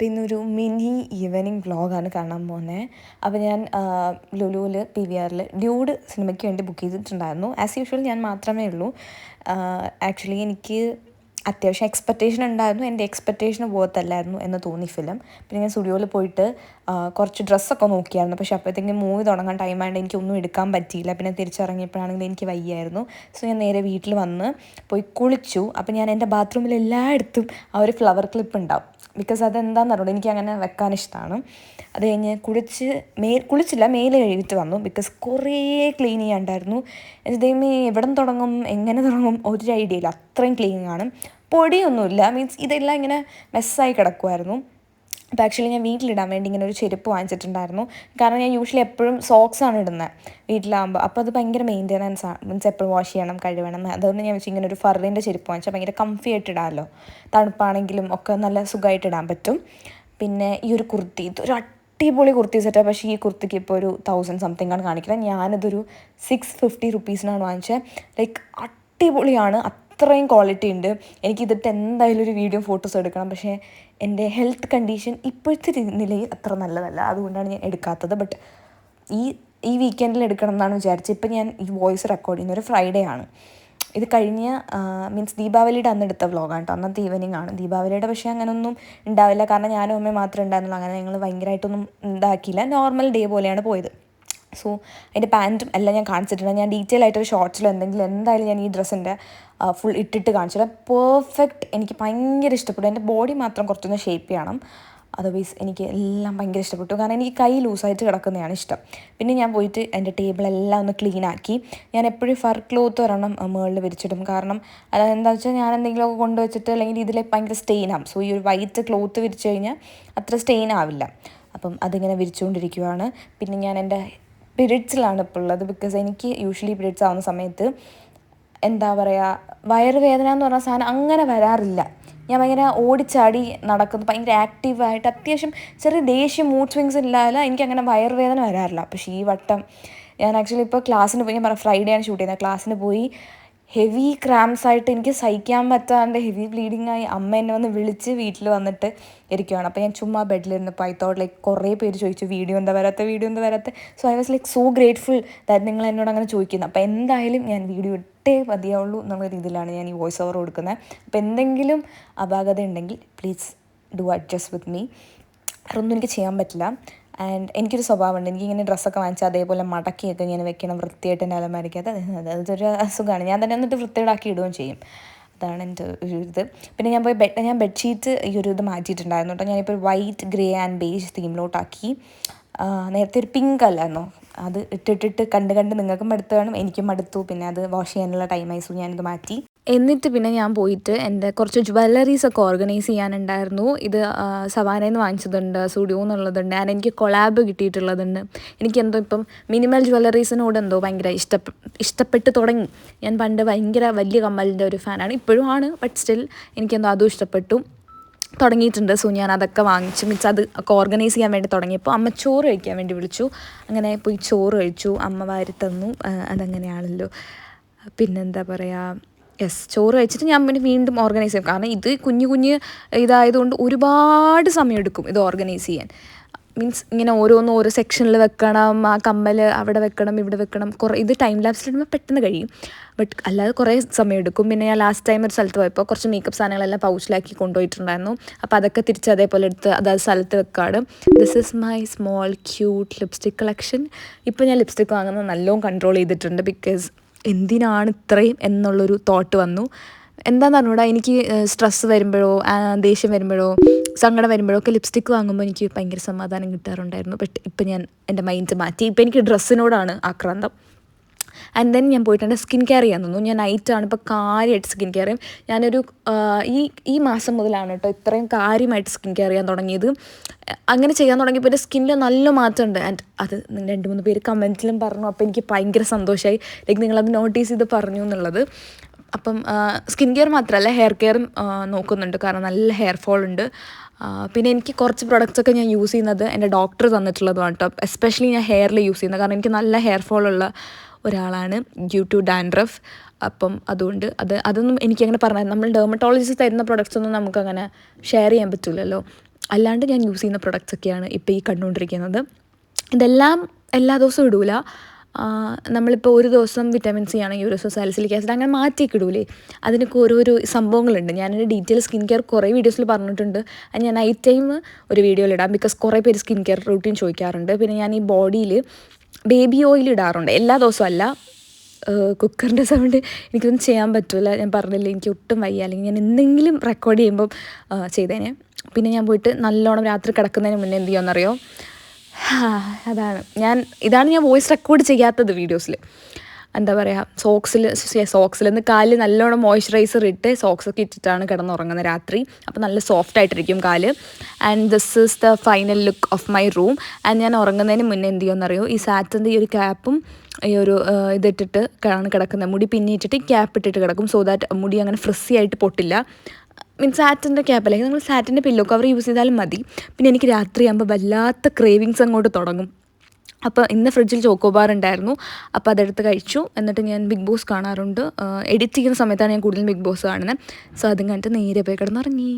അപ്പോൾ ഇന്നൊരു mini evening വ്ളോഗാണ് കാണാൻ പോകുന്നത്. അപ്പോൾ ഞാൻ ലുലുവിൽ PVRൽ ഡ്യൂഡ് സിനിമയ്ക്ക് വേണ്ടി ബുക്ക് ചെയ്തിട്ടുണ്ടായിരുന്നു. ആസ് യൂഷ്വൽ ഞാൻ മാത്രമേ ഉള്ളൂ. ആക്ച്വലി എനിക്ക് അത്യാവശ്യം എക്സ്പെക്റ്റേഷൻ ഉണ്ടായിരുന്നു. എൻ്റെ എക്സ്പെക്റ്റേഷന് പോകത്തല്ലായിരുന്നു എന്ന് തോന്നി ഫിലിം. പിന്നെ ഞാൻ സ്റ്റുഡിയോയിൽ പോയിട്ട് കുറച്ച് ഡ്രസ്സൊക്കെ നോക്കിയായിരുന്നു. പക്ഷേ അപ്പോഴത്തേക്കും മൂവി തുടങ്ങാൻ ടൈമായതുകൊണ്ട് എനിക്കൊന്നും എടുക്കാൻ പറ്റിയില്ല. പിന്നെ തിരിച്ചിറങ്ങിയപ്പോഴാണെങ്കിൽ എനിക്ക് വയ്യായിരുന്നു. സോ ഞാൻ നേരെ വീട്ടിൽ വന്ന് പോയി കുളിച്ചു. അപ്പോൾ ഞാൻ എൻ്റെ ബാത്റൂമിൽ എല്ലായിടത്തും ആ ഒരു ഫ്ലവർ ക്ലിപ്പ് ഉണ്ടാവും. ബിക്കോസ് അതെന്താണെന്ന് അറിയുള്ളൂ, എനിക്ക് അങ്ങനെ വെക്കാൻ ഇഷ്ടമാണ്. അത് കഴിഞ്ഞ് കുളിച്ചില്ല, മേല് കഴുകിയിട്ട് വന്നു. ബിക്കോസ് കുറേ ക്ലീൻ ചെയ്യാണ്ടായിരുന്നു. ദൈവമേ എവിടെ നിന്ന് തുടങ്ങും, എങ്ങനെ തുടങ്ങും, ഒരു ഐഡിയ ഇല്ല. അത്രയും ക്ലീനിങ് ആണ്. പൊടിയൊന്നുമില്ല, മീൻസ് ഇതെല്ലാം ഇങ്ങനെ മെസ്സായി കിടക്കുമായിരുന്നു. അപ്പോൾ ആക്ച്വലി ഞാൻ വീട്ടിലിടാൻ വേണ്ടി ഇങ്ങനെ ഒരു ചെരുപ്പ് വാങ്ങിച്ചിട്ടുണ്ടായിരുന്നു. കാരണം ഞാൻ യൂഷ്വലി എപ്പോഴും സോക്സാണ് ഇടുന്നത് വീട്ടിലാകുമ്പോൾ. അപ്പോൾ അത് ഭയങ്കര മെയിൻ്റെനൻസ് ആണ്, മീൻസ് എപ്പോഴും വാഷ് ചെയ്യണം, കഴുകണം. അതുകൊണ്ട് ഞാൻ വെച്ച് ഇങ്ങനെ ഒരു ഫറിൻ്റെ ചെരുപ്പ് വാങ്ങിച്ചാൽ ഭയങ്കര കംഫി ആയിട്ട് ഇടാമല്ലോ. തണുപ്പാണെങ്കിലും ഒക്കെ നല്ല സുഖമായിട്ട് ഇടാൻ പറ്റും. പിന്നെ ഈ ഒരു കുർത്തി, ഇതൊരു അടിപൊളി കുർത്തി സെറ്റാണ്. പക്ഷേ ഈ കുർത്തിക്ക് ഇപ്പോൾ ഒരു 1000 സംതിങ് ആണ് കാണിക്കുന്നത്. ഞാനിതൊരു 650 റുപ്പീസിനാണ് വാങ്ങിച്ചത്. ലൈക്ക് അടിപൊളിയാണ്, അത്രയും ക്വാളിറ്റി ഉണ്ട്. എനിക്കിതിട്ട് എന്തായാലും ഒരു വീഡിയോ ഫോട്ടോസ് എടുക്കണം. പക്ഷേ എൻ്റെ ഹെൽത്ത് കണ്ടീഷൻ ഇപ്പോഴത്തെ നിലയിൽ അത്ര നല്ലതല്ല, അതുകൊണ്ടാണ് ഞാൻ എടുക്കാത്തത്. ബട്ട് ഈ വീക്കെൻഡിൽ എടുക്കണം എന്നാണ് വിചാരിച്ചത്. ഇപ്പം ഞാൻ ഈ വോയിസ് റെക്കോർഡ് ചെയ്യുന്ന ഒരു ഫ്രൈഡേ ആണ്. ഇത് കഴിഞ്ഞ മീൻസ് ദീപാവലിയുടെ അന്ന് എടുത്ത വ്ളോഗാണ് കേട്ടോ. അന്നത്തെ ഈവനിങ് ആണ്. ദീപാവലിയുടെ പക്ഷേ അങ്ങനെയൊന്നും ഉണ്ടാവില്ല, കാരണം ഞാനും അമ്മയും മാത്രമേ ഉണ്ടായിരുന്നുള്ളൂ. അങ്ങനെ ഞങ്ങൾ ഭയങ്കരമായിട്ടൊന്നും ഉണ്ടാക്കിയില്ല. നോർമൽ ഡേ പോലെയാണ് പോയത്. സോ അതിൻ്റെ പാൻറ്റും എല്ലാം ഞാൻ കാണിച്ചിട്ടുണ്ട്. ഞാൻ ഡീറ്റെയിൽ ആയിട്ടൊരു ഷോർട്സിലോ എന്തായാലും ഞാൻ ഈ ഡ്രസ്സിൻ്റെ ഫുൾ ഇട്ടിട്ട് കാണിച്ചില്ല. പെർഫെക്റ്റ്, എനിക്ക് ഭയങ്കര ഇഷ്ടപ്പെട്ടു. എൻ്റെ ബോഡി മാത്രം കുറച്ചൊന്ന് ഷേപ്പ് ചെയ്യണം. അതർവൈസ് എനിക്ക് എല്ലാം ഭയങ്കര ഇഷ്ടപ്പെട്ടു. കാരണം എനിക്ക് കൈ ലൂസായിട്ട് കിടക്കുന്നതാണ് ഇഷ്ടം. പിന്നെ ഞാൻ പോയിട്ട് എൻ്റെ ടേബിളെല്ലാം ഒന്ന് ക്ലീൻ ആക്കി. ഞാൻ എപ്പോഴും ഫർ ക്ലോത്ത് ഒരെണ്ണം മുകളിൽ വിരിച്ചിടും. കാരണം അതെന്താണെന്ന് വെച്ചാൽ ഞാൻ എന്തെങ്കിലുമൊക്കെ കൊണ്ടുവച്ചിട്ട് അല്ലെങ്കിൽ ഇതിൽ ഭയങ്കര സ്റ്റെയിൻ ആവും. സോ ഈ ഒരു വൈറ്റ് ക്ലോത്ത് വിരിച്ചു കഴിഞ്ഞാൽ അത്ര സ്റ്റെയിൻ ആവില്ല. അപ്പം അതിങ്ങനെ വിരിച്ചുകൊണ്ടിരിക്കുകയാണ്. പിന്നെ ഞാൻ എൻ്റെ പീരിയഡ്സിലാണ് ഇപ്പോൾ ഉള്ളത്. ബിക്കോസ് എനിക്ക് യൂഷ്വലി പീരിയഡ്സ് ആവുന്ന സമയത്ത് എന്താ പറയുക, വയറുവേദന എന്ന് പറഞ്ഞ സാധനം അങ്ങനെ വരാറില്ല. ഞാൻ ഭയങ്കര ഓടിച്ചാടി നടക്കുന്നു, ഭയങ്കര ആക്റ്റീവായിട്ട്, അത്യാവശ്യം ചെറിയ ദേഷ്യം, മൂഡ് സ്വിങ്സ് ഇല്ലാതെ എനിക്കങ്ങനെ വയറുവേദന വരാറില്ല. പക്ഷേ ഈ വട്ടം ഞാൻ ആക്ച്വലി ഇപ്പോൾ ക്ലാസ്സിന് പോയി, ഞാൻ പറഞ്ഞ ഫ്രൈഡേ ആണ് ഷൂട്ട് ചെയ്യുന്നത്. ക്ലാസ്സിന് പോയി ഹെവി ക്രാംസ് ആയിട്ട് എനിക്ക് സഹിക്കാൻ പറ്റാണ്ട് ഹെവി ബ്ലീഡിങ് ആയി അമ്മ എന്നെ വന്ന് വിളിച്ച് വീട്ടിൽ വന്നിട്ട് ഇരിക്കുകയാണ്. അപ്പോൾ ഞാൻ ചുമ്മാ ബെഡിലിരുന്നപ്പോൾ ഐ തോട്ട് ലൈക്ക് കുറേ പേര് ചോദിച്ചു വീഡിയോ എന്താ വരാത്ത. So I was like so grateful that നിങ്ങൾ എന്നോട് അങ്ങനെ ചോദിക്കുന്നത്. അപ്പോൾ എന്തായാലും ഞാൻ വീഡിയോ ഇട്ടേ മതിയാവുള്ളൂ എന്നുള്ള രീതിയിലാണ് ഞാൻ ഈ വോയിസ് ഓവർ കൊടുക്കുന്നത്. അപ്പോൾ എന്തെങ്കിലും അപാകത ഉണ്ടെങ്കിൽ please do adjust with me. അതൊന്നും എനിക്ക് ചെയ്യാൻ പറ്റില്ല. ആൻഡ് എനിക്കൊരു സ്വഭാവമുണ്ട്, എനിക്കിങ്ങനെ ഡ്രസ്സൊക്കെ വാങ്ങിച്ചാൽ അതേപോലെ മടക്കിയൊക്കെ ഇങ്ങനെ വെക്കണം വൃത്തിയായിട്ട് എൻ്റെ അലമാരിക്കകത്ത്. അതൊരു അസുഖമാണ്. ഞാൻ തന്നെ എന്നിട്ട് വൃത്തിയോടാക്കി ഇടുകയും ചെയ്യും. അതാണ് എൻ്റെ ഒരു ഇത്. പിന്നെ ഞാൻ ബെഡ്ഷീറ്റ് ഈ ഒരു ഇത് മാറ്റിയിട്ടുണ്ടായിരുന്നു കേട്ടോ. ഞാനിപ്പോൾ വൈറ്റ്, ഗ്രേ ആൻഡ് ബേജ് തീമിലോട്ടാക്കി. നേരത്തെ ഒരു പിങ്ക് അല്ലായിരുന്നോ, അത് ഇട്ടിട്ട് കണ്ട് നിങ്ങൾക്കും മടുത്ത് കാണും, എനിക്കും മടുത്തു. പിന്നെ അത് വാഷ് ചെയ്യാനുള്ള ടൈമായി. സോ ഞാനിത് മാറ്റി. എന്നിട്ട് പിന്നെ ഞാൻ പോയിട്ട് എൻ്റെ കുറച്ച് ജ്വല്ലറീസൊക്കെ ഓർഗനൈസ് ചെയ്യാനുണ്ടായിരുന്നു. ഇത് സവാനയിൽ നിന്ന് വാങ്ങിച്ചതുണ്ട്, സ്റ്റുഡിയോ എന്നുള്ളതുണ്ട്, ആൻഡ് എനിക്ക് കൊളാബ് കിട്ടിയിട്ടുള്ളതുണ്ട്. എനിക്കെന്തോ ഇപ്പം മിനിമൽ ജ്വല്ലറീസിനോട് എന്തോ ഭയങ്കര ഇഷ്ടപ്പെട്ട് തുടങ്ങി. ഞാൻ പണ്ട് ഭയങ്കര വലിയ കമ്മലിൻ്റെ ഒരു ഫാനാണ്, ഇപ്പോഴും ആണ്. ബട്ട് സ്റ്റിൽ എനിക്കെന്തോ അതും ഇഷ്ടപ്പെട്ടു തുടങ്ങിയിട്ടുണ്ട്. സോ ഞാൻ അതൊക്കെ വാങ്ങിച്ചു, മീൻസ് അത് ഒക്കെ ഓർഗനൈസ് ചെയ്യാൻ വേണ്ടി തുടങ്ങിയപ്പോൾ അമ്മ ചോറ് കഴിക്കാൻ വേണ്ടി വിളിച്ചു. അങ്ങനെ പോയി ചോറ് കഴിച്ചു. അമ്മ വാരി തന്നു, അതങ്ങനെയാണല്ലോ. പിന്നെന്താ പറയുക, ചോറ് കഴിച്ചിട്ട് ഞാൻ പിന്നെ വീണ്ടും ഓർഗനൈസ് ചെയ്യും. കാരണം ഇത് കുഞ്ഞ് ഇതായതുകൊണ്ട് ഒരുപാട് സമയമെടുക്കും ഇത് ഓർഗനൈസ് ചെയ്യാൻ. മീൻസ് ഇങ്ങനെ ഓരോ സെക്ഷനിൽ വെക്കണം, ആ കമ്മൽ അവിടെ വെക്കണം, ഇവിടെ വെക്കണം. ഇത് ടൈം ലാപ്സിലിടുമ്പോൾ പെട്ടെന്ന് കഴിയും. ബട്ട് അല്ലാതെ കുറേ സമയമെടുക്കും. പിന്നെ ഞാൻ ലാസ്റ്റ് ടൈം ഒരു സ്ഥലത്ത് പോയപ്പോൾ കുറച്ച് മേക്കപ്പ് സാധനങ്ങളെല്ലാം പൗച്ചിലാക്കി കൊണ്ടുപോയിട്ടുണ്ടായിരുന്നു. അപ്പോൾ അതൊക്കെ തിരിച്ച് അതേപോലെ എടുത്ത് അതായത് സ്ഥലത്ത് വെക്കാണ്. This is my small cute lipstick collection. ഇപ്പോൾ ഞാൻ ലിപ്സ്റ്റിക് വാങ്ങുന്നത് നല്ലോണം കൺട്രോൾ ചെയ്തിട്ടുണ്ട്. ബിക്കോസ് എന്തിനാണ് ഇത്രയും എന്നുള്ളൊരു തോട്ട് വന്നു. എന്താണെന്ന് അറിഞ്ഞൂടാ, എനിക്ക് സ്ട്രെസ്സ് വരുമ്പോഴോ ദേഷ്യം വരുമ്പോഴോ സങ്കടം വരുമ്പോഴോ ഒക്കെ ലിപ്സ്റ്റിക്ക് വാങ്ങുമ്പോൾ എനിക്ക് ഭയങ്കര സമാധാനം കിട്ടാറുണ്ടായിരുന്നു. ബട്ട് ഇപ്പം ഞാൻ എൻ്റെ മൈൻഡ് മാറ്റി. ഇപ്പം എനിക്ക് ഡ്രസ്സിനോടാണ് ആക്രാന്തം. ആൻഡ് ദെൻ ഞാൻ പോയിട്ട് എൻ്റെ സ്കിൻ കെയർ ചെയ്യാൻ തോന്നുന്നു. ഞാൻ നൈറ്റാണ് ഇപ്പോൾ കാര്യമായിട്ട് സ്കിൻ കെയർ ചെയ്യും. ഞാനൊരു ഈ മാസം മുതലാണ് കേട്ടോ ഇത്രയും കാര്യമായിട്ട് സ്കിൻ കെയർ ചെയ്യാൻ തുടങ്ങിയത്. അങ്ങനെ ചെയ്യാൻ തുടങ്ങിയപ്പോൾ എൻ്റെ സ്കിന്നിൽ നല്ല മാറ്റമുണ്ട്. ആൻഡ് അത് 2-3 പേര് കമൻറ്റിലും പറഞ്ഞു. അപ്പോൾ എനിക്ക് ഭയങ്കര സന്തോഷമായി, ലൈക്ക് നിങ്ങളത് നോട്ടീസ് ചെയ്ത് പറഞ്ഞു എന്നുള്ളത്. അപ്പം സ്കിൻ കെയർ മാത്രമല്ല ഹെയർ കെയറും നോക്കുന്നുണ്ട്, കാരണം നല്ല ഹെയർ ഫോൾ ഉണ്ട്. പിന്നെ എനിക്ക് കുറച്ച് പ്രൊഡക്ട്സൊക്കെ ഞാൻ യൂസ് ചെയ്യുന്നത് എൻ്റെ ഡോക്ടർ തന്നിട്ടുള്ളതാണ് കേട്ടോ. എസ്പെഷ്യലി ഞാൻ ഹെയറിൽ യൂസ് ചെയ്യുന്നത്, കാരണം എനിക്ക് നല്ല ഹെയർ ഫോൾ ഉള്ള ഒരാളാണ് ഡ്യൂ ടു ഡാൻഡ്രഫ്. അപ്പം അതുകൊണ്ട് അതൊന്നും എനിക്കങ്ങനെ പറഞ്ഞാൽ നമ്മൾ ഡെർമറ്റോളജിസ്റ്റ് തരുന്ന പ്രൊഡക്ട്സൊന്നും നമുക്കങ്ങനെ ഷെയർ ചെയ്യാൻ പറ്റില്ലല്ലോ. അല്ലാണ്ട് ഞാൻ യൂസ് ചെയ്യുന്ന പ്രൊഡക്ട്സൊക്കെയാണ് ഇപ്പോൾ ഈ കണ്ടുകൊണ്ടിരിക്കുന്നത്. ഇതെല്ലാം എല്ലാ ദിവസവും ഇടൂല. നമ്മളിപ്പോൾ ഒരു ദിവസം വിറ്റാമിൻ സി ആണെങ്കിൽ ഒരു ദിവസം സാലിസിലിക് ആസിഡ് അങ്ങനെ മാറ്റിയൊക്കെ ഇടൂലേ, അതിനൊക്കെ ഓരോരോ സംഭവങ്ങളുണ്ട്. ഞാനൊരു ഡീറ്റെയിൽ സ്കിൻ കെയർ കുറേ വീഡിയോസിൽ പറഞ്ഞിട്ടുണ്ട്. അത് ഞാൻ നൈറ്റ് ടൈം ഒരു വീഡിയോയിലിടാം, ബിക്കോസ് കുറേ പേര് സ്കിൻ കെയർ റൂട്ടീൻ ചോദിക്കാറുണ്ട്. പിന്നെ ഞാൻ ഈ ബോഡിയിൽ ബേബി ഓയിൽ ഇടാറുണ്ട്, എല്ലാ ദിവസവും അല്ല. കുക്കറിൻ്റെ സൗണ്ട് എനിക്കൊന്നും ചെയ്യാൻ പറ്റില്ല, ഞാൻ പറഞ്ഞില്ല, എനിക്ക് ഒട്ടും വയ്യ. അല്ലെങ്കിൽ ഞാൻ എന്തെങ്കിലും റെക്കോർഡ് ചെയ്യുമ്പം ചെയ്തേനെ. പിന്നെ ഞാൻ പോയിട്ട് നല്ലോണം രാത്രി കിടക്കുന്നതിന് മുന്നേ എന്ത് ചെയ്യുമെന്നറിയോ, ഇതാണ് ഞാൻ വോയിസ് റെക്കോർഡ് ചെയ്യാത്തത് വീഡിയോസിൽ. എന്താ പറയുക, സോക്സിൽ നിന്ന് കാലിൽ നല്ലോണം മോയ്സ്ചറൈസർ ഇട്ട് സോക്സൊക്കെ ഇട്ടിട്ടാണ് കിടന്നുറങ്ങുന്നത് രാത്രി. അപ്പോൾ നല്ല സോഫ്റ്റ് ആയിട്ടിരിക്കും കാല്. And this is the final look of my room. And ഞാൻ ഉറങ്ങുന്നതിന് മുന്നേ എന്ത് ചെയ്യുമെന്നറിയോ, ഈ സാറ്റിൻ്റെ ഈ ഒരു ക്യാപ്പും ഈ ഒരു ഇതിട്ടിട്ട് കിടക്കുന്നത്. മുടി പിന്നിയിട്ടിട്ട് ക്യാപ്പ് ഇട്ടിട്ട് കിടക്കും, സോ ദാറ്റ് മുടി അങ്ങനെ ഫ്രിസി ആയിട്ട് പൊട്ടില്ല. മീൻസ് സാറ്റിൻ്റെ ക്യാപ്പല്ലെങ്കിൽ നിങ്ങൾ സാറ്റിൻ്റെ പില്ലോ കവർ യൂസ് ചെയ്താലും മതി. പിന്നെ എനിക്ക് രാത്രിയാകുമ്പോൾ വല്ലാത്ത ക്രേവിങ്സ് അങ്ങോട്ട് തുടങ്ങും. അപ്പോൾ ഇന്ന് ഫ്രിഡ്ജിൽ ചോക്കോബാർ ഉണ്ടായിരുന്നു, അപ്പോൾ അതെടുത്ത് കഴിച്ചു. എന്നിട്ട് ഞാൻ ബിഗ് ബോസ് കാണാറുണ്ട്. എഡിറ്റ് ചെയ്യുന്ന സമയത്താണ് ഞാൻ കൂടുതലും ബിഗ് ബോസ് കാണുന്നത്. സോ അതും കണ്ടിട്ട് നേരെ പോയി കിടന്നുറങ്ങി.